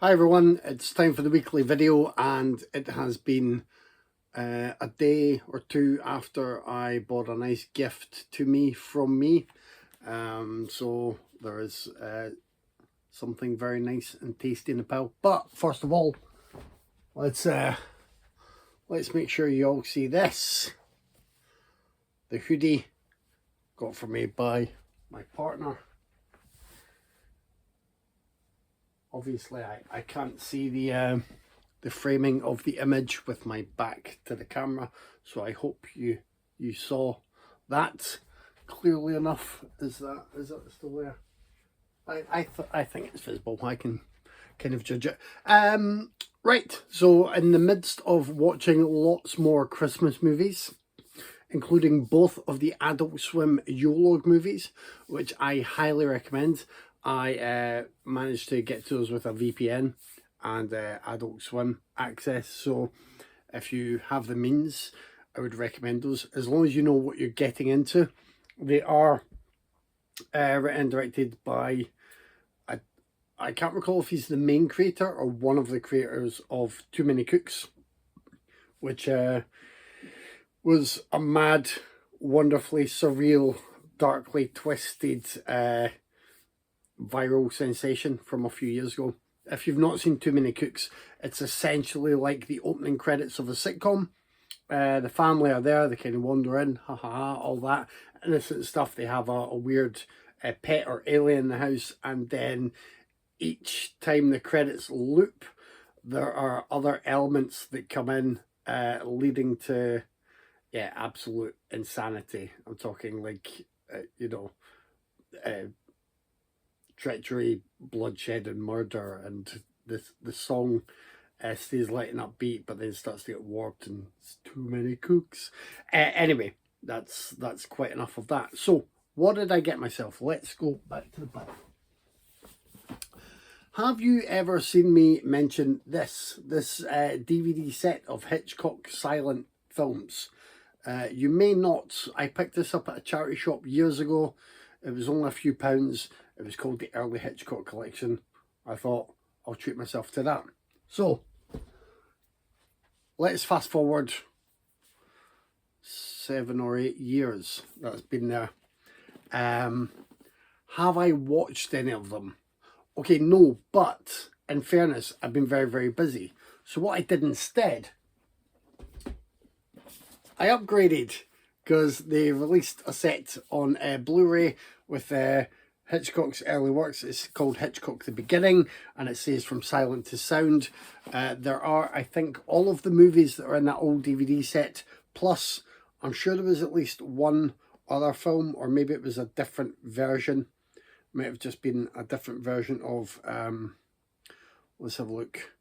Hi everyone, it's time for the weekly video, and it has been a day or two after I bought a nice gift to me from me. So there is something very nice and tasty in the pile. But first of all, let's make sure you all see this. The hoodie got for me by my partner. Obviously, I can't see the framing of the image with my back to the camera, so I hope you saw that clearly enough. Is that still there? I think it's visible. I can kind of judge it. Right. So in the midst of watching lots more Christmas movies, including both of the Adult Swim Yolog movies, which I highly recommend. I managed to get to those with a VPN and Adult Swim access. So if you have the means, I would recommend those, as long as you know what you're getting into. They are written and directed by, I can't recall if he's the main creator or one of the creators of Too Many Cooks, which was a mad, wonderfully surreal, darkly twisted viral sensation from a few years ago. If you've not seen Too Many Cooks, it's essentially like the opening credits of a sitcom. The family are there, they kind of wander in, all that innocent stuff. They have a weird pet or alien in the house, and then each time the credits loop, there are other elements that come in, leading to absolute insanity. I'm talking like treachery, bloodshed and murder, and the song stays light and upbeat, but then starts to get warped, and it's too many cooks. Anyway, that's quite enough of that. So what did I get myself? Let's go back to the back. Have you ever seen me mention this DVD set of Hitchcock silent films? You may not. I picked this up at a charity shop years ago. It was only a few pounds. It was called the Early Hitchcock Collection. I thought I'll treat myself to that. So let's fast forward 7 or 8 years that's been there. Have I watched any of them? Okay, no, but in fairness, I've been very, very busy. So what I did instead, I upgraded, because they released a set on Blu-ray with Hitchcock's early works. It's called Hitchcock: The Beginning, and it says From Silent to Sound. There are, I think, all of the movies that are in that old DVD set, plus I'm sure there was at least one other film, or maybe it was a different version. Might have just been a different version of, let's have a look,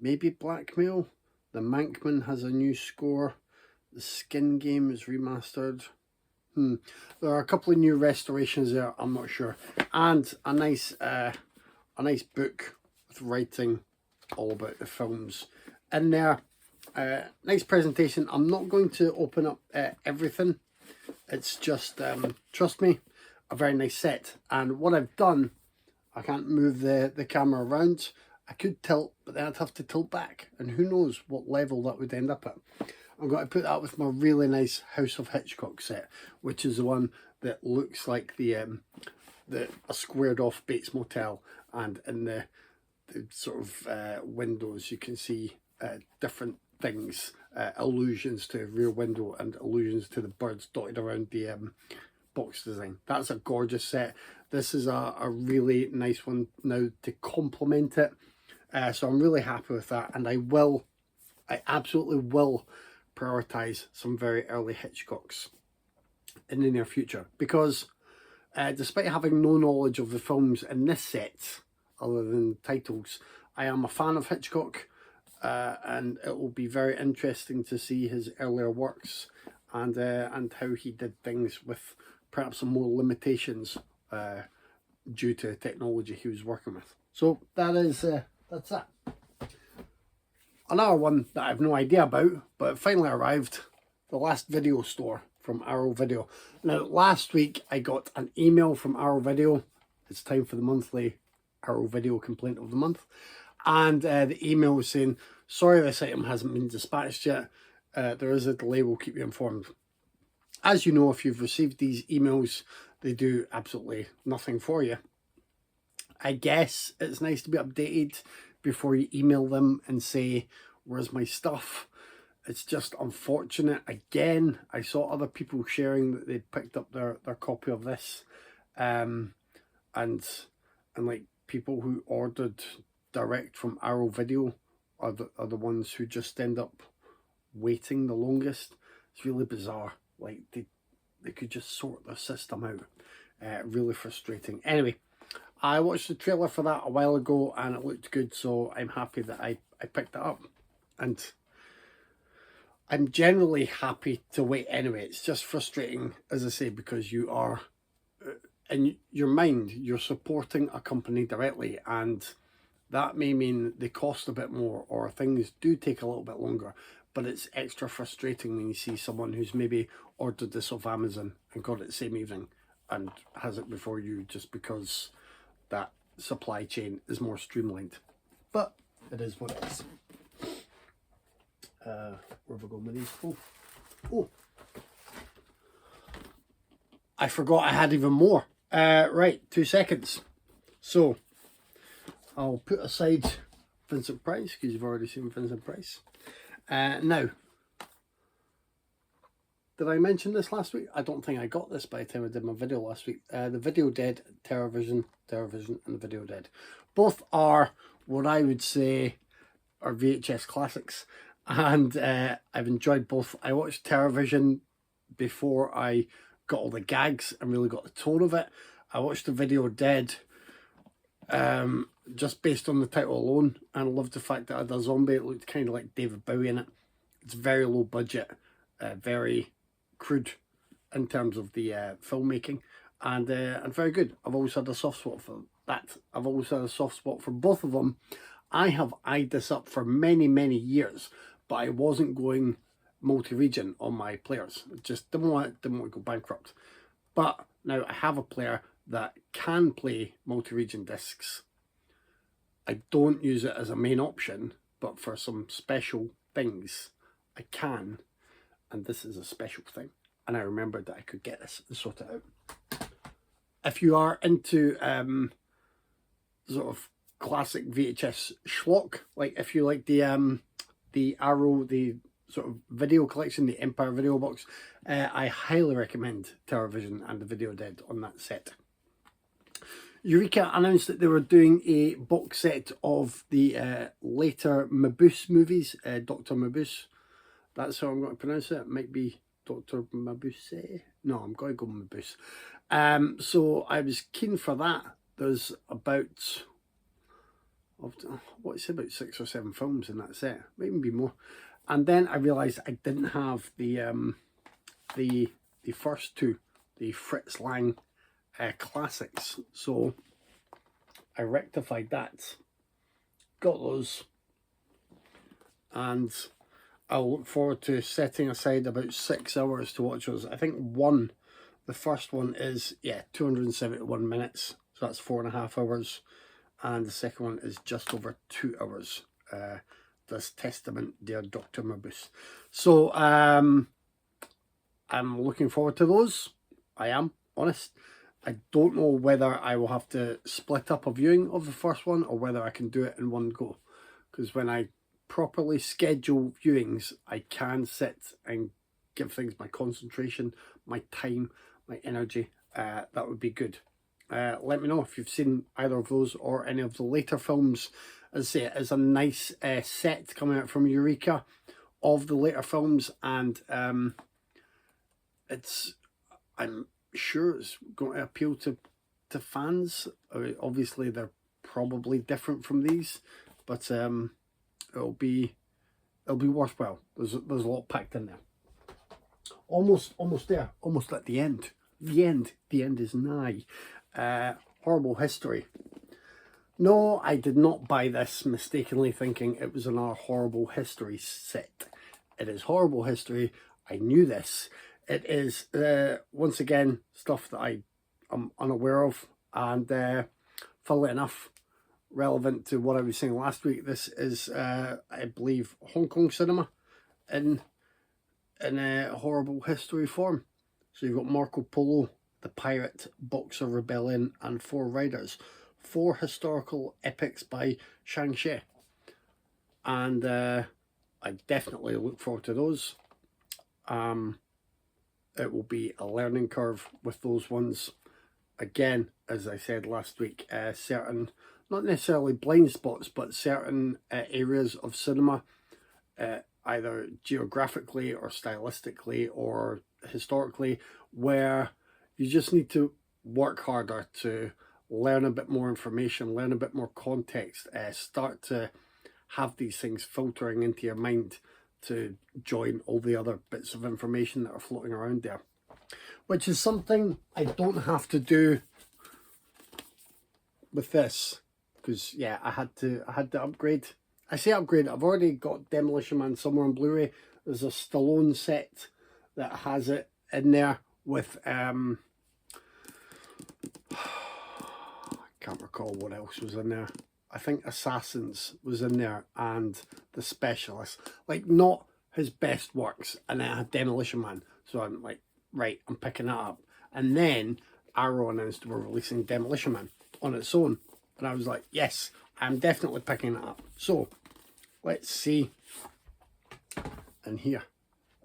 maybe Blackmail. The Mankman has a new score. The Skin Game is remastered. There are a couple of new restorations there, I'm not sure. And a nice book with writing all about the films in there. Nice presentation. I'm not going to open up everything. It's just, trust me, a very nice set. And what I've done, I can't move the camera around. I could tilt, but then I'd have to tilt back, and who knows what level that would end up at. I'm going to put that with my really nice House of Hitchcock set, which is the one that looks like a squared off Bates Motel, and in the sort of windows you can see different things, allusions to Rear Window and allusions to the birds dotted around the box design. That's a gorgeous set. This is a really nice one now to complement it. So I'm really happy with that, and I absolutely will prioritize some very early Hitchcocks in the near future, because despite having no knowledge of the films in this set other than titles, I am a fan of Hitchcock, and it will be very interesting to see his earlier works and how he did things with perhaps some more limitations due to technology he was working with. So that's that. Another one that I have no idea about, but it finally arrived, the Last Video Store from Arrow Video. Now, last week I got an email from Arrow Video. It's time for the monthly Arrow Video Complaint of the Month. And the email was saying, sorry, this item hasn't been dispatched yet. There is a delay, we'll keep you informed. As you know, if you've received these emails, they do absolutely nothing for you. I guess it's nice to be updated before you email them and say, where's my stuff? It's just unfortunate. Again, I saw other people sharing that they picked up their copy of this. And like people who ordered direct from Arrow Video are the ones who just end up waiting the longest. It's really bizarre. Like they could just sort their system out. Really frustrating. Anyway, I watched the trailer for that a while ago and it looked good, so I'm happy that I picked it up. And I'm generally happy to wait anyway. It's just frustrating, as I say, because you are, in your mind, you're supporting a company directly, and that may mean they cost a bit more or things do take a little bit longer, but it's extra frustrating when you see someone who's maybe ordered this off Amazon and got it the same evening and has it before you just because that supply chain is more streamlined. But it is what it is. Where have I gone with these? Oh, I forgot I had even more. Right, 2 seconds. So I'll put aside Vincent Price because you've already seen Vincent Price. Now, did I mention this last week? I don't think I got this by the time I did my video last week. The Video Dead, TerrorVision, and the Video Dead. Both are what I would say are VHS classics. And I've enjoyed both. I watched TerrorVision before I got all the gags and really got the tone of it. I watched the Video Dead just based on the title alone, and I loved the fact that I had a zombie. It looked kind of like David Bowie in it. It's very low budget, very crude in terms of the filmmaking, and very good. I've always had a soft spot for that. I've always had a soft spot for both of them. I have eyed this up for many years, but I wasn't going multi-region on my players. Just didn't want to go bankrupt. But now I have a player that can play multi-region discs. I don't use it as a main option, but for some special things I can, and this is a special thing. And I remembered that I could get this and sort it out. If you are into sort of classic VHS schlock, like if you like the Arrow, the sort of video collection, the Empire video box, I highly recommend TerrorVision and the Video Dead on that set. Eureka announced that they were doing a box set of the later Mabuse movies, Dr. Mabuse. That's how I'm going to pronounce it. It might be Dr. Mabuse. No, I'm going to go Mabuse. So I was keen for that. There's about, what's it, about 6 or 7 films in that set, maybe be more. And then I realised I didn't have the first two, the Fritz Lang classics, so I rectified that, got those, and I'll look forward to setting aside about 6 hours to watch those. I think the first one is 271 minutes, so that's 4.5 hours, and the second one is just over 2 hours. This Testament, dear Dr. Mabuse. So I'm looking forward to those. I am, honest. I don't know whether I will have to split up a viewing of the first one or whether I can do it in one go. Because when I properly schedule viewings, I can sit and give things my concentration, my time, my energy. That would be good. Let me know if you've seen either of those or any of the later films. As I say, it is a nice set coming out from Eureka of the later films, and I'm sure it's going to appeal to fans. Obviously, they're probably different from these, but it'll be worthwhile. There's a lot packed in there. Almost there. Almost at the end. The end is nigh. Horrible History. No, I did not buy this mistakenly thinking it was another Horrible History set. It is Horrible History. I knew this. It is, once again, stuff that I am unaware of. And funnily enough, relevant to what I was saying last week. This is, I believe, Hong Kong cinema in a horrible history form. So you've got Marco Polo, The Pirate, Boxer Rebellion, and Four Riders. 4 historical epics by Shang-Chi. And I definitely look forward to those. It will be a learning curve with those ones. Again, as I said last week, certain, not necessarily blind spots, but certain areas of cinema, either geographically or stylistically or historically, where you just need to work harder to learn a bit more information, learn a bit more context, start to have these things filtering into your mind to join all the other bits of information that are floating around there. Which is something I don't have to do with this, because yeah, I had to upgrade. I say upgrade, I've already got Demolition Man somewhere on Blu-ray. There's a Stallone set that has it in there with I can't recall what else was in there. I think Assassins was in there, and The Specialist. Like, not his best works, and then I had Demolition Man. So I'm like, right, I'm picking that up. And then Arrow announced we're releasing Demolition Man on its own. And I was like, yes, I'm definitely picking that up. So, let's see. And here,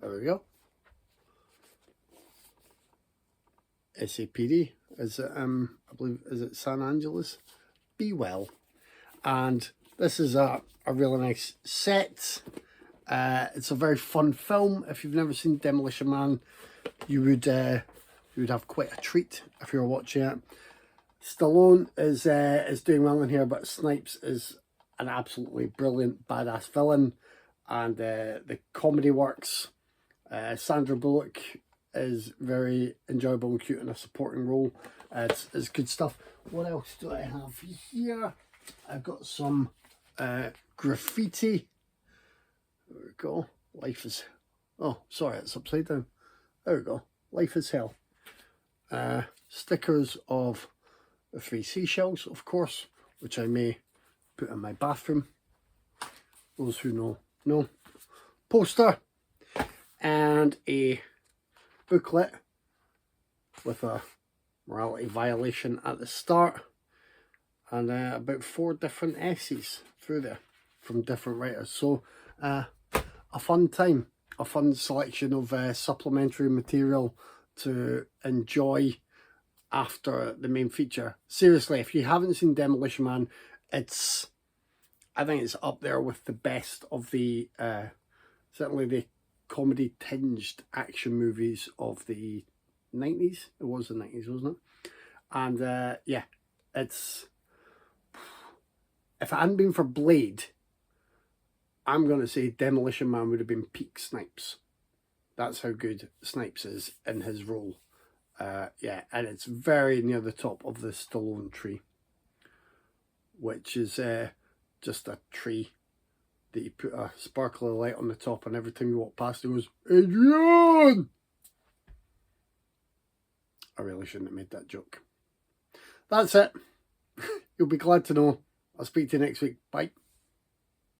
there we go. SAPD, is it, I believe, is it San Angeles? Be well. And this is a really nice set. It's a very fun film. If you've never seen Demolition Man, you would have quite a treat if you're watching it. Stallone is doing well in here, but Snipes is an absolutely brilliant badass villain, and the comedy works. Sandra Bullock is very enjoyable and cute in a supporting role. It's good stuff. What else do I have here? I've got some graffiti. There we go. Life is... Oh, sorry, it's upside down. There we go. Life is hell. Stickers of the 3 seashells, of course, which I may put in my bathroom. Those who know, know. Poster. And a booklet with a morality violation at the start. And about 4 different essays through there from different writers. So a fun time, a fun selection of supplementary material to enjoy after the main feature. Seriously, if you haven't seen Demolition Man, I think it's up there with the best of the certainly the comedy tinged action movies of the 90s. It was the 90s, wasn't it? And yeah, it's... If it hadn't been for Blade, I'm going to say Demolition Man would have been peak Snipes. That's how good Snipes is in his role. Yeah, and it's very near the top of the Stallone tree, which is just a tree that you put a sparkly light on the top, and every time you walk past it goes, Adrian! I really shouldn't have made that joke. That's it. You'll be glad to know. I'll speak to you next week. Bye.